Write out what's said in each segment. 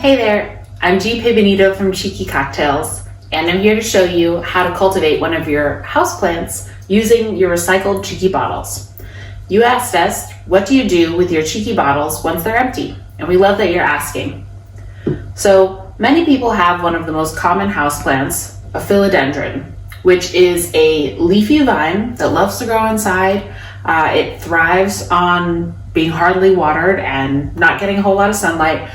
Hey there, I'm G. Benito from Cheeky Cocktails, and I'm here to show you how to cultivate one of your houseplants using your recycled Cheeky bottles. You asked us, what do you do with your Cheeky bottles once they're empty? And we love that you're asking. So many people have one of the most common houseplants, a philodendron, which is a leafy vine that loves to grow inside. It thrives on being hardly watered and not getting a whole lot of sunlight.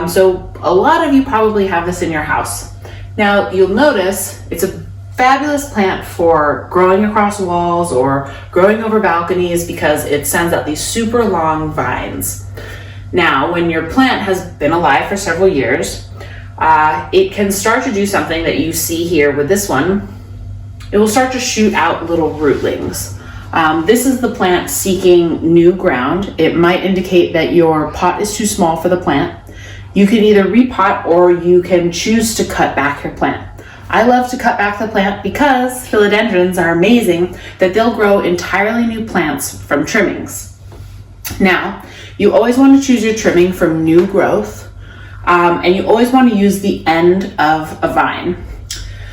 So a lot of you probably have this in your house. Now you'll notice it's a fabulous plant for growing across walls or growing over balconies because it sends out these super long vines. Now, when your plant has been alive for several years, it can start to do something that you see here with this one. It will start to shoot out little rootlings. This is the plant seeking new ground. It might indicate that your pot is too small for the plant. You can either repot or you can choose to cut back your plant. I love to cut back the plant because philodendrons are amazing that they'll grow entirely new plants from trimmings. Now, you always want to choose your trimming from new growth, and you always want to use the end of a vine.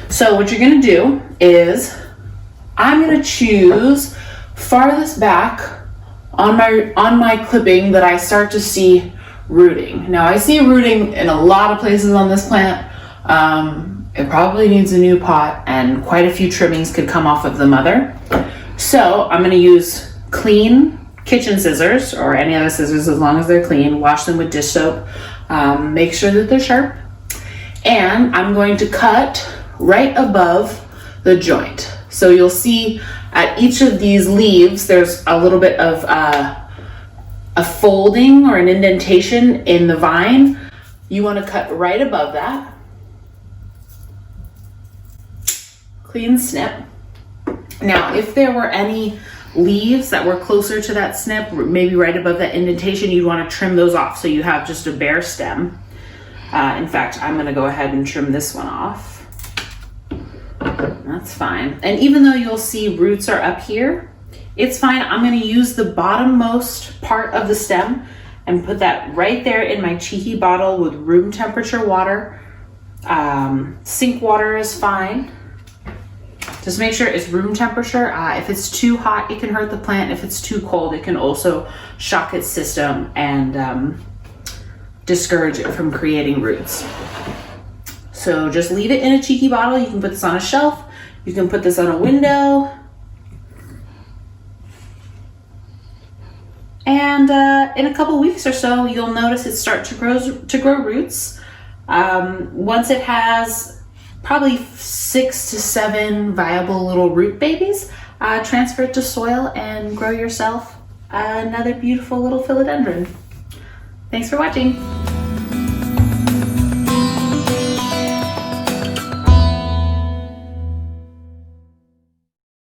So what you're going to do is, I'm going to choose farthest back on my clipping that I start to see rooting. Now I see rooting in a lot of places on this plant. It probably needs a new pot and quite a few trimmings could come off of the mother. So I'm going to use clean kitchen scissors or any other scissors as long as they're clean. Wash them with dish soap. Make sure that they're sharp. And I'm going to cut right above the joint. So you'll see at each of these leaves, there's a little bit of a folding or an indentation in the vine. You want to cut right above that. Clean snip. Now, if there were any leaves that were closer to that snip, maybe right above that indentation, you'd want to trim those off so you have just a bare stem. In fact, I'm going to go ahead and trim this one off. That's fine. And even though you'll see roots are up here, it's fine. I'm going to use the bottommost part of the stem and put that right there in my Cheeky bottle with room temperature water. Sink water is fine. Just make sure it's room temperature. If it's too hot, it can hurt the plant. If it's too cold, it can also shock its system and discourage it from creating roots. So just leave it in a Cheeky bottle. You can put this on a shelf. You can put this on a window. And in a couple weeks or so, you'll notice it start to grow roots. Once it has probably 6 to 7 viable little root babies, transfer it to soil and grow yourself another beautiful little philodendron. Thanks for watching.